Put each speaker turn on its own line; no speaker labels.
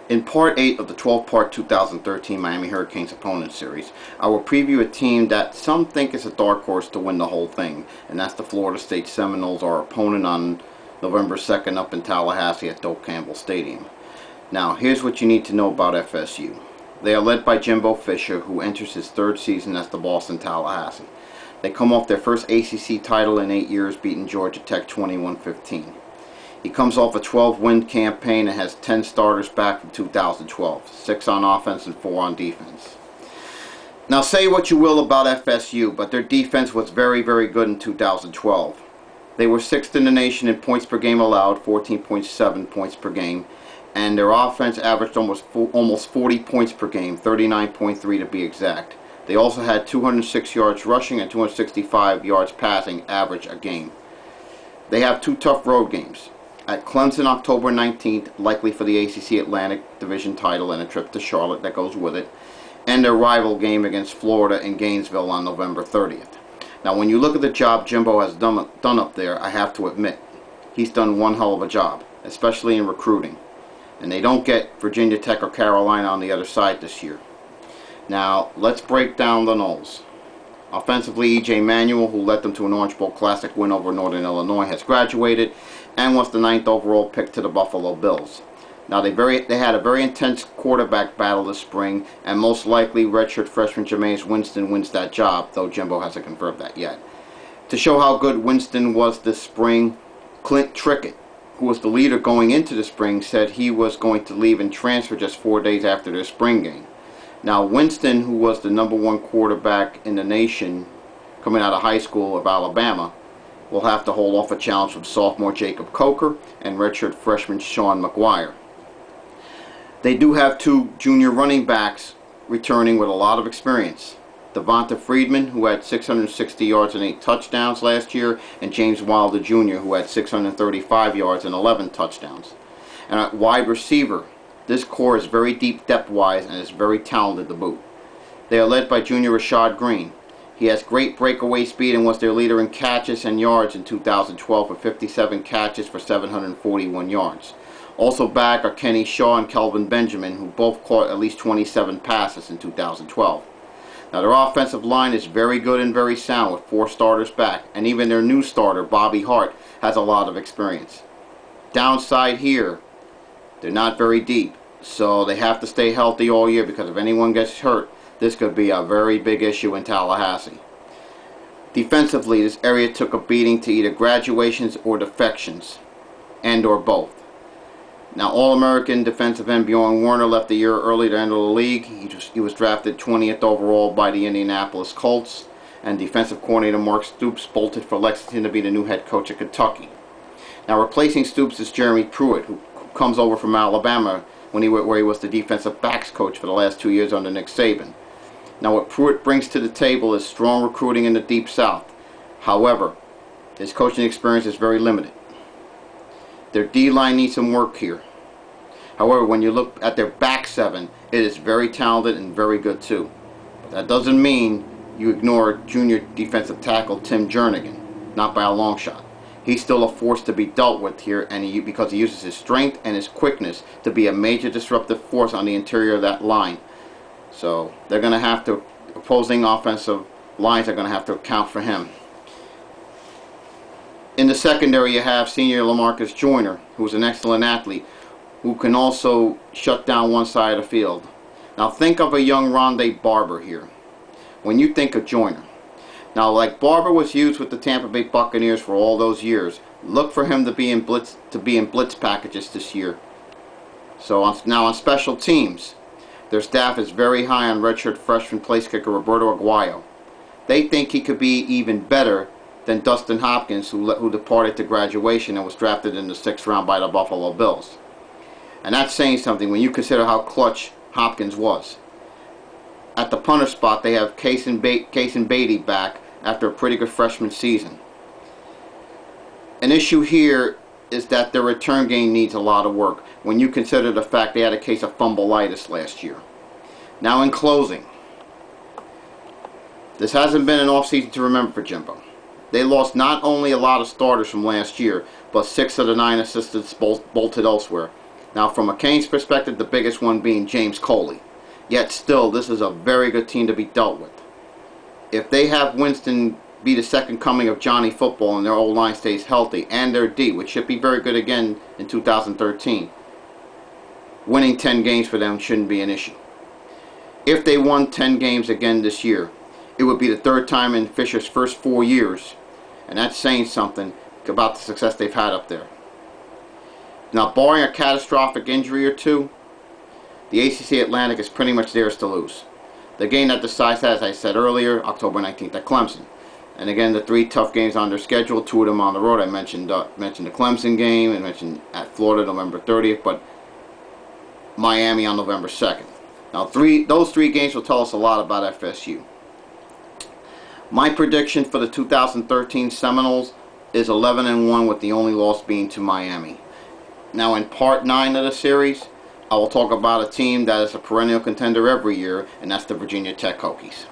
In Part 8 of the 12-part 2013 Miami Hurricanes opponent series, I will preview a team that some think is a dark horse to win the whole thing, and that's the Florida State Seminoles, our opponent on November 2nd up in Tallahassee at Doak Campbell Stadium. Now, here's what you need to know about FSU. They are led by Jimbo Fisher, who enters his third season as the boss in Tallahassee. They come off their first ACC title in 8 years, beating Georgia Tech 21-15. He comes off a 12-win campaign and has 10 starters back from 2012, 6 on offense and 4 on defense. Now, say what you will about FSU, but their defense was very, very good in 2012. They were 6th in the nation in points per game allowed, 14.7 points per game, and their offense averaged almost 40 points per game, 39.3 to be exact. They also had 206 yards rushing and 265 yards passing average a game. They have 2 tough road games. At Clemson October 19th, likely for the ACC Atlantic Division title and a trip to Charlotte that goes with it, and their rival game against Florida in Gainesville on November 30th. Now, when you look at the job Jimbo has done up there, I have to admit, he's done one hell of a job, especially in recruiting. And they don't get Virginia Tech or Carolina on the other side this year. Now, let's break down the Noles. Offensively, E.J. Manuel, who led them to an Orange Bowl Classic win over Northern Illinois, has graduated and was the 9th overall pick to the Buffalo Bills. Now, they had a very intense quarterback battle this spring, and most likely redshirt freshman Jameis Winston wins that job, though Jimbo hasn't confirmed that yet. To show how good Winston was this spring, Clint Trickett, who was the leader going into the spring, said he was going to leave and transfer just 4 days after their spring game. Now, Winston, who was the #1 quarterback in the nation coming out of high school of Alabama, will have to hold off a challenge from sophomore Jacob Coker and redshirt freshman Sean McGuire. They do have 2 junior running backs returning with a lot of experience. Devonta Freeman, who had 660 yards and 8 touchdowns last year, and James Wilder Jr., who had 635 yards and 11 touchdowns. And at wide receiver, this core is very deep depth-wise and is very talented to boot. They are led by junior Rashad Green. He has great breakaway speed and was their leader in catches and yards in 2012 with 57 catches for 741 yards. Also back are Kenny Shaw and Kelvin Benjamin, who both caught at least 27 passes in 2012. Now, their offensive line is very good and very sound with 4 starters back, and even their new starter, Bobby Hart, has a lot of experience. Downside here, they're not very deep, so they have to stay healthy all year, because if anyone gets hurt, this could be a very big issue in Tallahassee. Defensively, this area took a beating to either graduations or defections, and or both. Now, All-American defensive end Bjorn Warner left a year early to enter the league. He was drafted 20th overall by the Indianapolis Colts, and defensive coordinator Mark Stoops bolted for Lexington to be the new head coach of Kentucky. Now, replacing Stoops is Jeremy Pruitt, who comes over from Alabama where he was the defensive backs coach for the last 2 years under Nick Saban. Now, what Pruitt brings to the table is strong recruiting in the Deep South. However, his coaching experience is very limited. Their D-line needs some work here. However, when you look at their back 7, it is very talented and very good too. But that doesn't mean you ignore junior defensive tackle Tim Jernigan, not by a long shot. He's still a force to be dealt with here, and because he uses his strength and his quickness to be a major disruptive force on the interior of that line. So they're going to have to, opposing offensive lines are going to have to account for him. In the secondary, you have senior Lamarcus Joyner, who's an excellent athlete, who can also shut down one side of the field. Now think of a young Rondé Barber here when you think of Joyner. Now, like Barber was used with the Tampa Bay Buccaneers for all those years, look for him to be in blitz packages this year. So now on special teams, their staff is very high on redshirt freshman place kicker Roberto Aguayo. They think he could be even better than Dustin Hopkins, who departed to graduation and was drafted in the 6th round by the Buffalo Bills. And that's saying something when you consider how clutch Hopkins was. At the punter spot, they have Kaysen Beatty back after a pretty good freshman season. An issue here is that their return game needs a lot of work when you consider the fact they had a case of fumbleitis last year. Now, in closing, this hasn't been an offseason to remember for Jimbo. They lost not only a lot of starters from last year, but 6 of the 9 assistants bolted elsewhere. Now, from a Canes perspective, the biggest one being James Coley. Yet still, this is a very good team to be dealt with. If they have Winston be the second coming of Johnny Football and their O-line stays healthy, and their D, which should be very good again in 2013, winning 10 games for them shouldn't be an issue. If they won 10 games again this year, it would be the third time in Fisher's first 4 years, and that's saying something about the success they've had up there. Now, barring a catastrophic injury or two, the ACC Atlantic is pretty much theirs to lose. The game that decides that, as I said earlier, October 19th at Clemson. And again, the 3 tough games on their schedule, 2 of them on the road. I mentioned the Clemson game, and mentioned at Florida November 30th, but Miami on November 2nd. Now, those 3 games will tell us a lot about FSU. My prediction for the 2013 Seminoles is 11-1, with the only loss being to Miami. Now, in part 9 of the series, I will talk about a team that is a perennial contender every year, and that's the Virginia Tech Hokies.